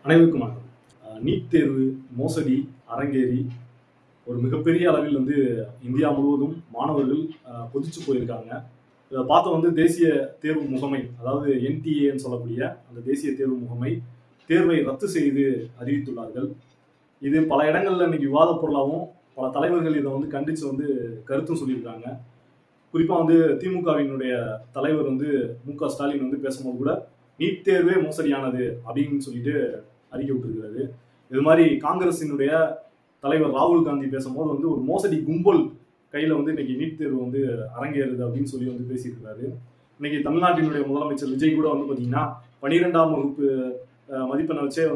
அனைவருக்கும் வணக்கம். நீட் தேர்வு மோசடி அரங்கேறி ஒரு மிகப்பெரிய அளவில் இந்தியா முழுவதும் மாணவர்கள் கொதிச்சு போயிருக்காங்க. இதை பார்த்த தேசிய தேர்வு முகமை, அதாவது என்டிஏன்னு சொல்லக்கூடிய அந்த தேசிய தேர்வு முகமை தேர்வை ரத்து செய்து அறிவித்துள்ளார்கள். இது பல இடங்கள்ல இன்னைக்கு விவாத பொருளாகவும் பல தலைவர்கள் இதை கண்டிச்சு கருத்தும் சொல்லியிருக்காங்க. குறிப்பா திமுகவினுடைய தலைவர் மு.க. ஸ்டாலின் பேசும்போது கூட நீட் தேர்வே மோசடியானது அப்படின்னு சொல்லிட்டு அறிக்கை விட்டுருக்கிறாரு. இது மாதிரி காங்கிரசினுடைய தலைவர் ராகுல் காந்தி பேசும்போது ஒரு மோசடி கும்பல் கையில இன்னைக்கு நீட் தேர்வு அரங்கேறுது அப்படின்னு சொல்லி பேசியிருக்கிறாரு. இன்னைக்கு தமிழ்நாட்டினுடைய முதலமைச்சர் விஜய் கூட பாத்தீங்கன்னா 12ஆம் வகுப்பு மதிப்பெண்ணை வச்சே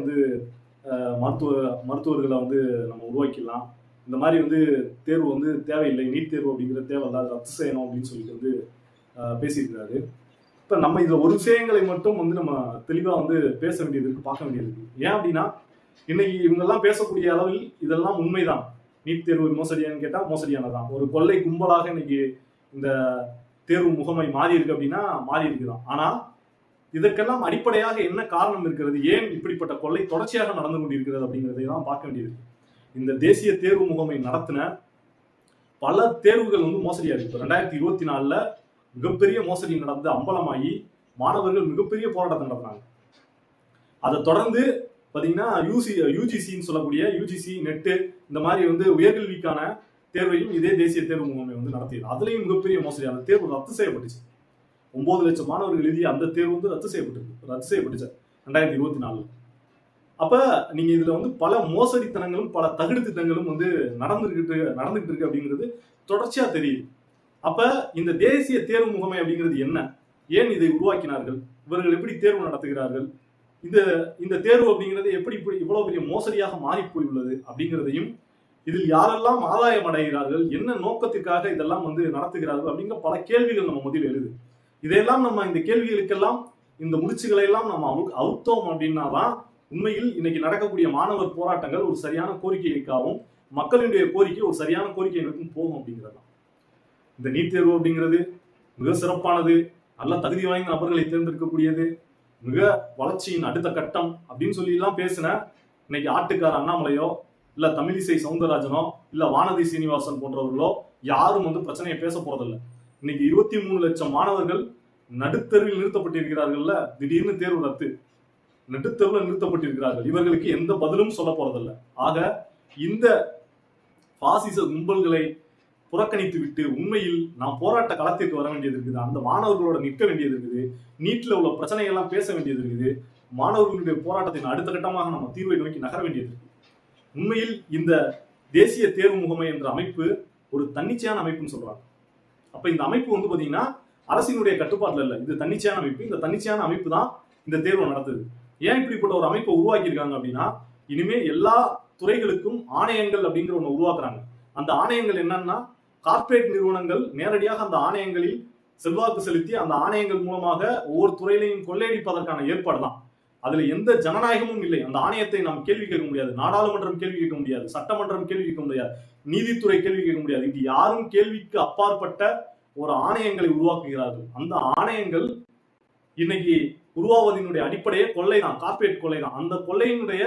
மருத்துவர்களை நம்ம உருவாக்கிடலாம், இந்த மாதிரி தேர்வு தேவையில்லை, நீட் தேர்வு அப்படிங்கிற தேவையில்லை, அதை ரத்து செய்யணும் அப்படின்னு சொல்லிட்டு பேசியிருக்கிறாரு. இப்போ நம்ம இதில் ஒரு விஷயங்களை மட்டும் நம்ம தெளிவாக பேச வேண்டியது இருக்கு, பார்க்க வேண்டியது இருக்கு. ஏன் அப்படின்னா இன்னைக்கு இவங்கெல்லாம் பேசக்கூடிய அளவில் இதெல்லாம் உண்மைதான். நீட் தேர்வு மோசடியான்னு கேட்டால் மோசடியானதான். ஒரு கொள்ளை கும்பலாக இன்னைக்கு இந்த தேர்வு முகமை மாறி இருக்கு அப்படின்னா மாறி இருக்குதான். ஆனால் இதற்கெல்லாம் அடிப்படையாக என்ன காரணம் இருக்கிறது, ஏன் இப்படிப்பட்ட கொள்ளை தொடர்ச்சியாக நடந்து கொண்டிருக்கிறது அப்படிங்கிறதை தான் பார்க்க வேண்டியது. இந்த தேசிய தேர்வு முகமை நடத்தின பல தேர்வுகள் மோசடியா இருக்கு. 2024 மிகப்பெரிய மோசடி நடந்து அம்பலமாகி மாணவர்கள் மிகப்பெரிய போராட்டத்தை நடத்தினாங்க. அதை தொடர்ந்து பார்த்தீங்கன்னா யூஜிசின்னு சொல்லக்கூடிய யூஜிசி நெட்டு இந்த மாதிரி உயர்கல்விக்கான தேர்வையும் இதே தேசிய தேர்வு முகமை நடத்தியது. அதுலேயும் மிகப்பெரிய மோசடி. அந்த தேர்வு ரத்து செய்யப்பட்டுச்சு. 9 லட்சம் மாணவர்கள் எழுதிய அந்த தேர்வு ரத்து செய்யப்பட்டுச்சு 2024. அப்ப நீங்க இதுல பல மோசடித்தனங்களும் பல தகுடுத்தனங்களும் நடந்துகிட்டு இருக்கு அப்படிங்கிறது தொடர்ச்சியா தெரியுது. அப்ப இந்த தேசிய தேர்வு முகமை அப்படிங்கிறது என்ன, ஏன் இதை உருவாக்கினார்கள், இவர்கள் எப்படி தேர்வு நடத்துகிறார்கள், இந்த தேர்வு அப்படிங்கிறது எப்படி இவ்வளவு பெரிய மோசடியாக மாறி போயுள்ளது அப்படிங்கிறதையும், இதில் யாரெல்லாம் ஆதாயம் அடைகிறார்கள், என்ன நோக்கத்திற்காக இதெல்லாம் நடத்துகிறார்கள் அப்படிங்கிற பல கேள்விகள் நம்ம முதலில் எழுது. இதையெல்லாம் நம்ம இந்த கேள்விகளுக்கெல்லாம் இந்த முடிச்சுகளை எல்லாம் நம்ம அவுத்தோம் அப்படின்னா தான் உண்மையில் இன்னைக்கு நடக்கக்கூடிய மாணவர் போராட்டங்கள் ஒரு சரியான கோரிக்கைக்காகவும் மக்களுடைய கோரிக்கை ஒரு சரியான கோரிக்கை நோக்கும் போகும் அப்படிங்கிறது. இந்த நீட் தேர்வு அப்படிங்கிறது மிக சிறப்பானது, நல்ல தகுதி வாய்ந்த நபர்களை தேர்ந்தெடுக்கக்கூடியது, மிக வளர்ச்சியின் அடுத்த கட்டம் அப்படின்னு சொல்லி எல்லாம் பேசின இன்னைக்கு ஆட்டுக்கார அண்ணாமலையோ இல்ல தமிழிசை சவுந்தரராஜனோ இல்ல வானதி சீனிவாசன் போன்றவர்களோ யாரும் பிரச்சனையை பேச போறதில்லை. இன்னைக்கு 23 லட்சம் மாணவர்கள் நடுத்தருவில் நிறுத்தப்பட்டிருக்கிறார்கள். திடீர்னு தேர்வு ரத்து, நடுத்தருவில் நிறுத்தப்பட்டிருக்கிறார்கள். இவர்களுக்கு எந்த பதிலும் சொல்ல போறதில்லை. ஆக இந்த பாசிச கும்பல்களை புறக்கணித்து விட்டு உண்மையில் நாம் போராட்ட களத்திற்கு வர வேண்டியது இருக்குது. அந்த மாணவர்களோட நிற்க வேண்டியது இருக்குது. நீட்ல உள்ள பிரச்சனைகள்லாம் பேச வேண்டியது இருக்குது. மாணவர்களுடைய போராட்டத்தின் அடுத்த கட்டமாக நம்ம தீர்வை நோக்கி நகர வேண்டியது இருக்கு. உண்மையில் இந்த தேசிய தேர்வு முகமை என்ற அமைப்பு ஒரு தன்னிச்சையான அமைப்புன்னு சொல்றாங்க. அப்ப இந்த அமைப்பு பாத்தீங்கன்னா அரசினுடைய கட்டுப்பாட்டுல இல்ல, இது தன்னிச்சையான அமைப்பு. இந்த தன்னிச்சையான அமைப்பு தான் இந்த தேர்வை நடத்துது. ஏன் இப்படிப்பட்ட ஒரு அமைப்பை உருவாக்கி இருக்காங்க அப்படின்னா, இனிமே எல்லா துறைகளுக்கும் ஆணையங்கள் அப்படிங்கிற ஒண்ணு உருவாக்குறாங்க. அந்த ஆணையங்கள் என்னன்னா, கார்ப்பரேட் நிறுவனங்கள் நேரடியாக அந்த ஆணையங்களில் செல்வாக்கு செலுத்தி அந்த ஆணையங்கள் மூலமாக ஒவ்வொரு துறையிலையும் கொள்ளையடிப்பதற்கான ஏற்பாடு தான். அதுல எந்த ஜனநாயகமும் இல்லை. அந்த ஆணையத்தை நாம் கேள்வி கேட்க முடியாது, நாடாளுமன்றம் கேள்வி கேட்க முடியாது, சட்டமன்றம் கேள்வி கேட்க முடியாது, நீதித்துறை கேள்வி கேட்க முடியாது. இது யாரும் கேள்விக்கு அப்பாற்பட்ட ஒரு ஆணையங்களை உருவாக்குகிறார்கள். அந்த ஆணையங்கள் இன்னைக்கு உருவாவதனுடைய அடிப்படையே கொள்ளை தான், கார்ப்பரேட் கொள்ளை தான். அந்த கொள்ளையினுடைய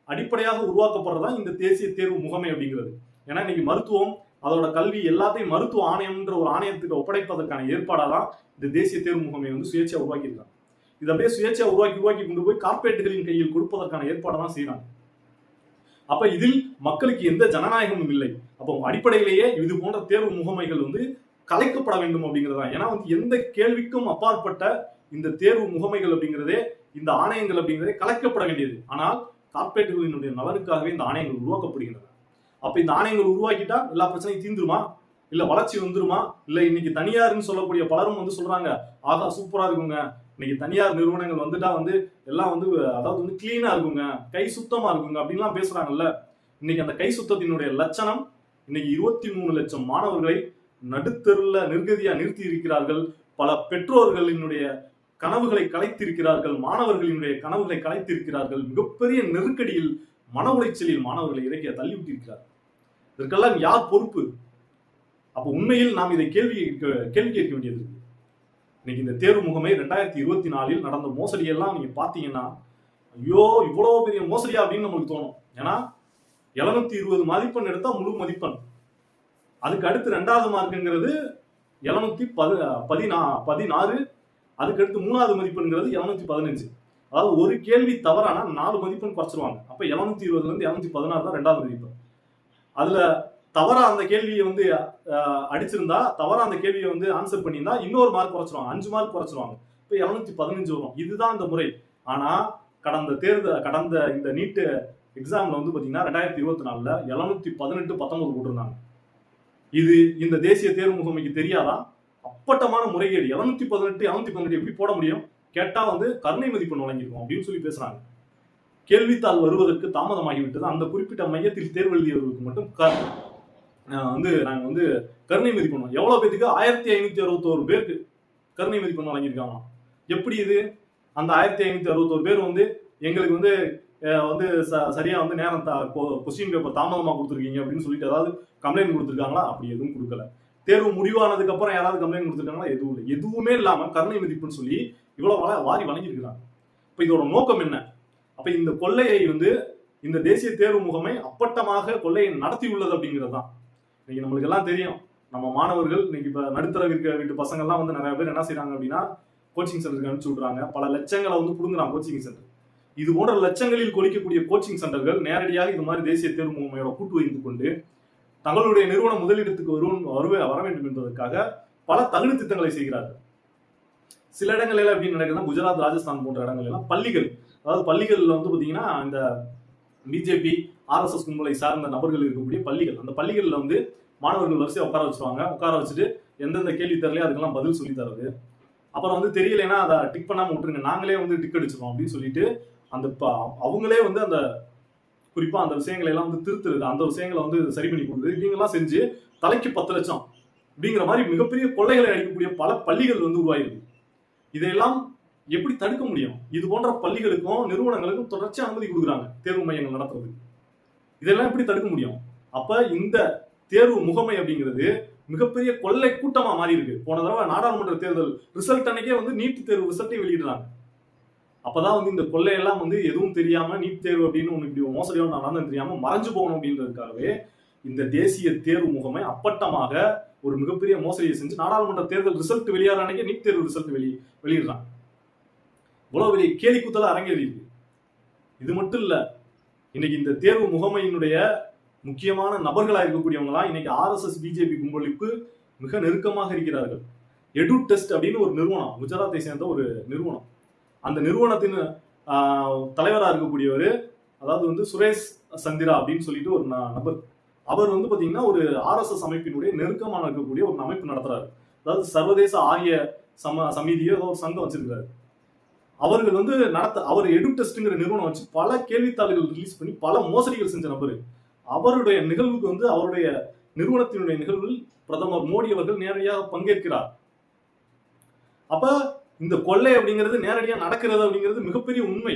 அடிப்படையாக உருவாக்கப்படுறதுதான் இந்த தேசிய தேர்வு முகமை அப்படிங்கிறது. ஏன்னா இன்னைக்கு மருத்துவம், அதோட கல்வி எல்லாத்தையும் மருத்துவ ஆணையம்ன்ற ஒரு ஆணையத்துக்கு ஒப்படைப்பதற்கான ஏற்பாடாதான் இந்த தேசிய தேர்வு முகமை சுயேட்சையா உருவாக்கி இருக்காங்க. இது அப்படியே சுயேட்சையா உருவாக்கி கொண்டு போய் கார்ப்பரேட்டுகளின் கையில் கொடுப்பதற்கான ஏற்பாடாதான் செய்யறாங்க. அப்ப இதில் மக்களுக்கு எந்த ஜனநாயகமும் இல்லை. அப்போ அடிப்படையிலேயே இது போன்ற தேர்வு முகமைகள் கலைக்கப்பட வேண்டும் அப்படிங்கிறதா. ஏன்னா எந்த கேள்விக்கும் அப்பாற்பட்ட இந்த தேர்வு முகமைகள் அப்படிங்கிறதே, இந்த ஆணையங்கள் அப்படிங்கிறதே கலைக்கப்பட வேண்டியது. ஆனால் கார்ப்பரேட்டுகளினுடைய நலனுக்காகவே இந்த ஆணையங்கள் உருவாக்கப்படுகின்றன. அப்ப இந்த ஆணையங்கள் உருவாக்கிட்டா எல்லா பிரச்சனையும் தீர்ந்துருமா, இல்ல வளர்ச்சி வந்துருமா, இல்ல இன்னைக்கு தனியார்னு சொல்லக்கூடிய பலரும் சொல்றாங்க, ஆகா சூப்பரா இருக்குங்க, இன்னைக்கு தனியார் நிறுவனங்கள் வந்துட்டா எல்லாம் அதாவது கிளீனா இருக்குங்க, கை சுத்தமா இருக்குங்க அப்படின்லாம் பேசுறாங்கல்ல. இன்னைக்கு அந்த கை சுத்தத்தினுடைய லட்சணம் இன்னைக்கு 23 லட்சம் மாணவர்களை நடுத்தருல நிர்கதியா நிறுத்தி இருக்கிறார்கள். பல பெற்றோர்களினுடைய கனவுகளை கலைத்திருக்கிறார்கள், மாணவர்களினுடைய கனவுகளை கலைத்திருக்கிறார்கள். மிகப்பெரிய நெருக்கடியில், மன உளைச்சலில் மாணவர்களை இறக்கிய தள்ளிவிட்டிருக்கிறார்கள். இதற்கெல்லாம் யார் பொறுப்பு? அப்ப உண்மையில் நாம் இதை கேள்வி கேட்க வேண்டியது இருக்கு. இன்னைக்கு இந்த தேர்வு முகமை 2024 நடந்த மோசடியெல்லாம் நீங்க பாத்தீங்கன்னா ஐயோ இவ்வளவு பெரிய மோசடியா அப்படின்னு நம்மளுக்கு தோணும். ஏன்னா 720 மதிப்பெண் எடுத்தா முழு மதிப்பெண். அதுக்கு அடுத்து 2வது மார்க்குங்கிறது 716. அதுக்கு அடுத்து 3வது மதிப்பெண்ங்கிறது 715. அதாவது ஒரு கேள்வி தவறானா 4 மதிப்பெண் குறைச்சிருவாங்க. அப்ப 720ல இருந்து 716 தான் 2வது மதிப்பெண். அதுல தவறா அந்த கேள்வியை வந்து அடிச்சிருந்தா, தவறா அந்த கேள்வியை வந்து ஆன்சர் பண்ணியிருந்தா இன்னொரு மார்க் குறைச்சிருவாங்க, 5 மார்க் குறைச்சிருவாங்க. இப்ப 715 வரும். இதுதான் அந்த முறை. ஆனா கடந்த இந்த நீட் எக்ஸாம்ல வந்து பாத்தீங்கன்னா 2024ல 718 19 போட்டிருந்தாங்க. இது இந்த தேசிய தேர்வு முகமைக்கு தெரியாதா? அப்பட்டமான முறைகேடு. 718 718 எப்படி போட முடியும்? கேட்டா வந்து கருணை மதிப்பெண் வழங்கியிருக்கோம் அப்படின்னு சொல்லி பேசுறாங்க. கேள்வித்தாள் வருவதற்கு தாமதமாகிவிட்டது. அந்த குறிப்பிட்ட மையத்தில் தேர்வு எழுதியவர்களுக்கு மட்டும் நாங்க வந்து கருணை மதிப்பெண் எவ்வளவு பேருக்கு 1561 பேருக்கு கருணை மதிப்பெண் வழங்கியிருக்காங்க. எப்படி இது? அந்த 1561 பேர் வந்து எங்களுக்கு வந்து சரியா வந்து நேரம் கொஸ்டின் பேப்பர் தாமதமா கொடுத்துருக்கீங்க அப்படின்னு சொல்லிட்டு ஏதாவது கம்ப்ளைண்ட் கொடுத்துருக்காங்களா? அப்படி எதுவும் கொடுக்கல. தேர்வு முடிவானதுக்கு அப்புறம் யாராவது கம்ப்ளைண்ட் கொடுத்துருக்காங்களா? எதுவும் இல்லை. எதுவுமே இல்லாம கருணை மதிப்புன்னு சொல்லி இவ்வளவு வாரி வழங்கியிருக்கிறாங்க. இப்ப இதோட நோக்கம் என்ன? அப்ப இந்த கொள்ளையை வந்து இந்த தேசிய தேர்வு முகமை அப்பட்டமாக கொள்ளையை நடத்தியுள்ளது அப்படிங்கிறது தான். இன்னைக்கு நம்மளுக்கு எல்லாம் தெரியும். நம்ம மாணவர்கள் இன்னைக்கு இப்ப நடுத்தர வீட்டு பசங்க எல்லாம் வந்து நிறைய பேர் என்ன செய்யறாங்க அப்படின்னா கோச்சிங் சென்டருக்கு அனுப்பிச்சு விடுறாங்க. பல லட்சங்களை வந்து புடுங்குறாங்க கோச்சிங் சென்டர். இது போன்ற லட்சங்களில் கொளிக்கக்கூடிய கோச்சிங் சென்டர்கள் நேரடியாக இது மாதிரி தேசிய தேர்வு முகமையோட கூட்டு வைத்து கொண்டு தங்களுடைய நிறுவன முதலிடத்துக்கு வர வேண்டும் என்பதற்காக பல தகுதி திட்டங்களை செய்கிறார்கள். சில இடங்களில் எப்படி நடக்குதுன்னா குஜராத், ராஜஸ்தான் போன்ற இடங்கள் எல்லாம் பள்ளிகள், அதாவது பள்ளிகள்ல வந்து பாத்தீங்கன்னா இந்த பிஜேபி RSS கும்பலை சார்ந்த நபர்கள் இருக்கக்கூடிய பள்ளிகள், அந்த பள்ளிகள்ல வந்து மாணவர்கள் வரிசையா உட்கார வச்சுருவாங்க. உட்கார வச்சுட்டு எந்தெந்த கேள்வி தெரியலையோ அதுக்கெல்லாம் பதில் சொல்லி தரது. அப்புறம் வந்து தெரியலைன்னா அதை டிக் பண்ணாம விட்டுருங்க, நாங்களே வந்து டிக் அடிச்சிருவோம் அப்படின்னு சொல்லிட்டு அந்த அவங்களே வந்து அந்த குறிப்பா அந்த விஷயங்களை எல்லாம் வந்து திருத்துறது, அந்த விஷயங்களை வந்து சரி பண்ணி கொடுக்குறது, இப்படிங்கெல்லாம் செஞ்சு தலைக்கு 10 லட்சம் அப்படிங்கிற மாதிரி மிகப்பெரிய கொள்ளைகளை அளிக்கக்கூடிய பல பள்ளிகள் வந்து உருவாயிருக்கு. இதையெல்லாம் எப்படி தடுக்க முடியும்? இது போன்ற பள்ளிகளுக்கும் நிறுவனங்களுக்கும் தொடர்ச்சி அனுமதி கொடுக்குறாங்க தேர்வு மையங்கள் நடத்துறதுக்கு. இதெல்லாம் எப்படி தடுக்க முடியும்? அப்ப இந்த தேர்வு முகமை அப்படிங்கிறது மிகப்பெரிய கொள்ளை கூட்டமா மாறி இருக்கு. போன தடவை நாடாளுமன்ற தேர்தல் ரிசல்ட் அன்னைக்கே வந்து நீட் தேர்வு ரிசல்ட்டை வெளியிடுறாங்க. அப்பதான் வந்து இந்த கொள்ளையெல்லாம் வந்து எதுவும் தெரியாம நீட் தேர்வு அப்படின்னு ஒண்ணு இப்படி மோசடியோ நடந்தது தெரியாம மறைஞ்சு போகணும் அப்படின்றதுக்காகவே இந்த தேசிய தேர்வு முகமை அப்பட்டமாக ஒரு மிகப்பெரிய மோசடியை செஞ்சு நாடாளுமன்ற தேர்தல் ரிசல்ட் வெளியாகிற அன்னைக்கு நீட் தேர்வு ரிசல்ட் வெளியிடுறாங்க. இவ்வளவு பெரிய கேலி கூத்தல அரங்கேறி இருக்கு. இது மட்டும் இல்ல, இன்னைக்கு இந்த தேர்வு முகமையினுடைய முக்கியமான நபர்களா இருக்கக்கூடியவங்களாம் இன்னைக்கு RSS பிஜேபி கும்பலுக்கு மிக நெருக்கமாக இருக்கிறார்கள். எடு டெஸ்ட் அப்படின்னு ஒரு நிறுவனம், குஜராத்தை சேர்ந்த ஒரு நிறுவனம். அந்த நிறுவனத்தின் தலைவராக இருக்கக்கூடியவர், அதாவது வந்து சுரேஷ் சந்திரா அப்படின்னு சொல்லிட்டு ஒரு நபர். அவர் வந்து பாத்தீங்கன்னா ஒரு RSS அமைப்பினுடைய நெருக்கமான இருக்கக்கூடிய ஒரு அமைப்பு நடத்துறாரு. அதாவது சர்வதேச ஆரிய சமிதியோ ஏதோ ஒரு சங்கம் வச்சிருக்காரு. அவர்கள் வந்து அவர் எடு டெஸ்ட்ங்கிற நிறுவனம் வச்சு பல கேள்வித்தாள்கள் ரிலீஸ் பண்ணி பல மோசடிகள் செஞ்ச நபர். அவருடைய நிகழ்வுக்கு வந்து அவருடைய நிறுவனத்தினுடைய நிகழ்வில் பிரதமர் மோடி அவர்கள் நேரடியாக பங்கேற்கிறார். அப்ப இந்த கொள்ளை அப்படிங்கிறது நேரடியா நடக்கிறது அப்படிங்கிறது மிகப்பெரிய உண்மை.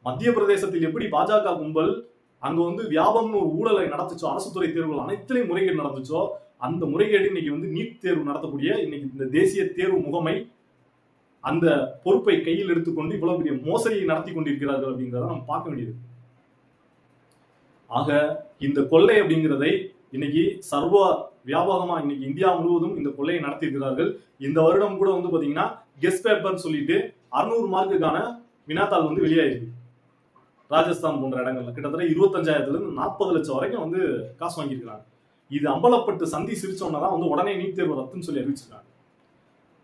மத்திய பிரதேசத்தில் எப்படி பாஜக கும்பல் அங்க வந்து வியாபம்னு ஒரு ஊழலை நடத்துச்சோ, அரசு துறை தேர்வுகள் அனைத்திலையும் முறைகேடு நடந்துச்சோ, அந்த முறைகேடு இன்னைக்கு வந்து நீட் தேர்வு நடத்தக்கூடிய இன்னைக்கு இந்த தேசிய தேர்வு முகமை அந்த பொறுப்பை கையில் எடுத்துக்கொண்டு இவ்வளவு பெரிய மோசடியை நடத்தி கொண்டிருக்கிறார்கள் அப்படிங்கிறத நம்ம பார்க்க வேண்டியது. ஆக இந்த கொள்ளை அப்படிங்கிறதை இன்னைக்கு சர்வ வியாபகமா இன்னைக்கு இந்தியா முழுவதும் இந்த கொள்ளையை நடத்தியிருக்கிறார்கள். இந்த வருடம் கூட வந்து பாத்தீங்கன்னா கெஸ்ட் பேப்பர் சொல்லிட்டு 600 மார்க்குக்கான வினாத்தாள் வந்து வெளியாயிருக்கு. ராஜஸ்தான் போன்ற இடங்கள்ல கிட்டத்தட்ட 25,000ல இருந்து 40 லட்சம் வரைக்கும் வந்து காசு வாங்கியிருக்கிறாங்க. இது அம்பலப்பட்டு சந்தி சிரிச்சோன்னதான் வந்து உடனே நீட் தேர்வு ரத்துன்னு சொல்லி அறிவிச்சிருக்காங்க.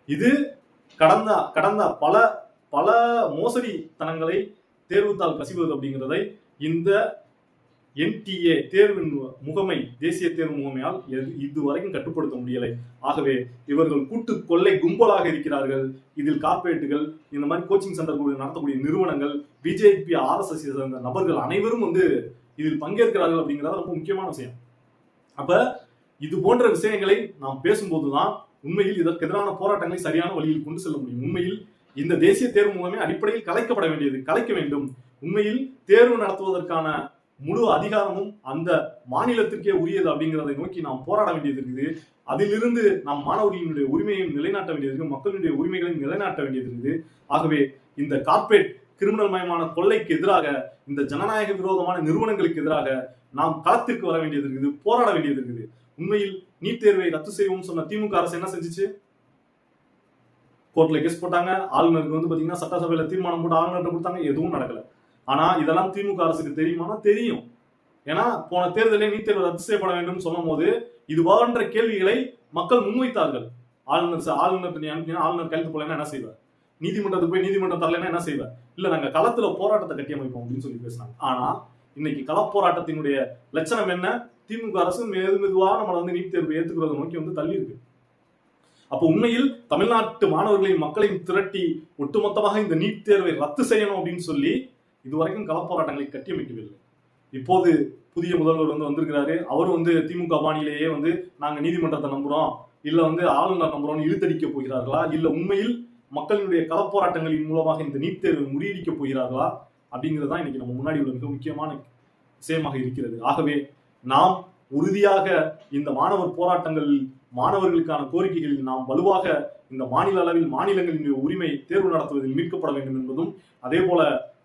இது கடந்த பல மோசடி தனங்களை தேர்வுத்தாள் கசிவது அப்படிங்கிறதை இந்த NTA தேர்வின் முகமை, தேசிய தேர்வு முகமையால் இதுவரைக்கும் கட்டுப்படுத்த முடியலை. ஆகவே இவர்கள் கூட்டு கொள்ளை கும்பலாக இருக்கிறார்கள். இதில் கார்பரேட்டுகள், இந்த மாதிரி கோச்சிங் சென்டர் நடத்தக்கூடிய நிறுவனங்கள், பிஜேபி RSS சேர்ந்த நபர்கள் அனைவரும் வந்து இதில் பங்கேற்கிறார்கள் அப்படிங்கிறது ரொம்ப முக்கியமான விஷயம். அப்ப இது போன்ற விஷயங்களை நாம் பேசும்போதுதான் உண்மையில் இதற்கு எதிரான போராட்டங்களை சரியான வழியில் கொண்டு செல்ல முடியும். உண்மையில் இந்த தேசிய தேர்வு முகமை அடிப்படையில் கலைக்க வேண்டும். உண்மையில் தேர்வு நடத்துவதற்கான முழு அதிகாரமும் அந்த மாநிலத்திற்கே உரியது அப்படிங்கிறதை நோக்கி நாம் போராட வேண்டியது இருக்குது. அதிலிருந்து நாம் மாணவர்களினுடைய உரிமையையும் நிலைநாட்ட வேண்டியது இருக்கு, மக்களுடைய உரிமைகளையும் நிலைநாட்ட வேண்டியது இருக்குது. ஆகவே இந்த கார்பரேட் கிரிமினல் மயமான கொள்ளைக்கு எதிராக, இந்த ஜனநாயக விரோதமான நிறுவனங்களுக்கு எதிராக நாம் களத்திற்கு வர வேண்டியது இருக்குது, போராட வேண்டியது இருக்குது. உண்மையில் நீட் தேர்வை ரத்து செய்வோம் சொன்ன திமுக அரசு என்ன செஞ்சுச்சு? கோர்ட்ல கேஸ் போட்டாங்க. ஆளுநருக்கு வந்து பாத்தீங்கன்னா சட்டசபையில தீர்மானம் போட்டு ஆளுநர்கிட்ட கொடுத்தாங்க. எதுவும் நடக்கல. ஆனா இதெல்லாம் திமுக அரசுக்கு தெரியுமானா தெரியும். ஏன்னா போன தேர்தலே நீட் தேர்வு ரத்து செய்யப்பட வேண்டும் சொல்லும் போது இது போன்ற கேள்விகளை மக்கள் முன்வைத்தார்கள். ஆளுநர் நீ அனுப்பினா ஆளுநர் கையெழுத்து போலன்னா என்ன செய்வார்? நீதிமன்றத்துக்கு போய் நீதிமன்றம் தரலைன்னா என்ன செய்வார்? இல்ல நாங்க களத்துல போராட்டத்தை கட்டியமைப்போம் அப்படின்னு சொல்லி பேசினாங்க. ஆனா இன்னைக்கு களப்போராட்டத்தினுடைய லட்சணம் என்ன? திமுக அரசு மெதுவா நம்மளை வந்து நீட் தேர்வு ஏற்றுக்கிறத நோக்கி வந்து தள்ளி இருக்கு. அப்போ உண்மையில் தமிழ்நாட்டு மாணவர்களையும் மக்களையும் திரட்டி ஒட்டுமொத்தமாக இந்த நீட் தேர்வை ரத்து செய்யணும் அப்படின்னு சொல்லி இதுவரைக்கும் களப்போராட்டங்களை கட்டியமைக்கவில்லை. இப்போது புதிய முதல்வர் வந்து வந்திருக்கிறாரு. அவர் வந்து திமுக பாணியிலேயே வந்து நாங்க நீதிமன்றத்தை நம்புறோம், இல்ல வந்து ஆளுநர் நம்புறோம்னு இழுத்தடிக்க போகிறார்களா, இல்ல உண்மையில் மக்களினுடைய களப்போராட்டங்களின் மூலமாக இந்த நீட் தேர்வை முறியடிக்க போகிறார்களா அப்படிங்கிறதான் இன்னைக்கு நம்ம முன்னாடி உள்ள மிக முக்கியமான விஷயமாக இருக்கிறது. ஆகவே நாம் உறுதியாக இந்த மாணவர் போராட்டங்களில் மாணவர்களுக்கான கோரிக்கைகளில் நாம் வலுவாக இந்த மாநில அளவில் மாநிலங்களின் உரிமை தேர்வு நடத்துவதில் மீட்கப்பட வேண்டும் என்பதும், அதே போல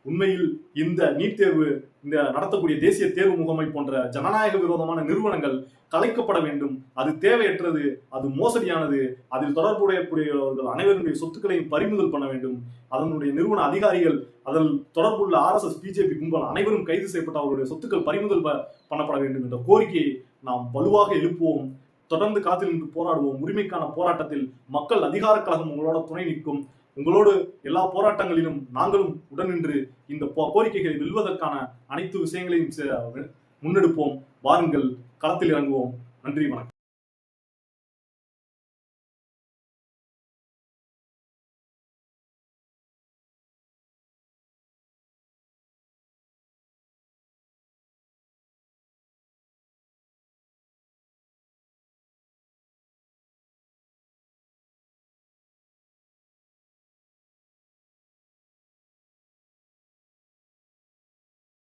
உண்மையில் இந்த நீட் தேர்வு இந்த நடத்தக்கூடிய தேசிய தேர்வு முகமை போன்ற ஜனநாயக விரோதமான நிறுவனங்கள் கலைக்கப்பட வேண்டும். அது தேவையற்றது, அது மோசடியானது, அதில் தொடர்புடையவர்கள் அனைவருடைய சொத்துக்களையும் பறிமுதல் பண்ண வேண்டும். அதனுடைய நிறுவன அதிகாரிகள், அதில் தொடர்புள்ள RSS BJP கும்பல் அனைவரும் கைது செய்யப்பட்ட அவருடைய சொத்துக்கள் பறிமுதல் பண்ணப்பட வேண்டும் என்ற கோரிக்கையை நாம் வலுவாக எழுப்புவோம். தொடர்ந்து காத்தில் நின்று போராடுவோம். உரிமைக்கான போராட்டத்தில் மக்கள் அதிகார கழகம் உங்களோட துணை நிற்கும். உங்களோடு எல்லா போராட்டங்களிலும் நாங்களும் உடன் நின்று இந்த கோரிக்கைகளை வெல்வதற்கான அனைத்து விஷயங்களையும் முன்னெடுப்போம். வாருங்கள், களத்தில் இறங்குவோம். நன்றி, வணக்கம்.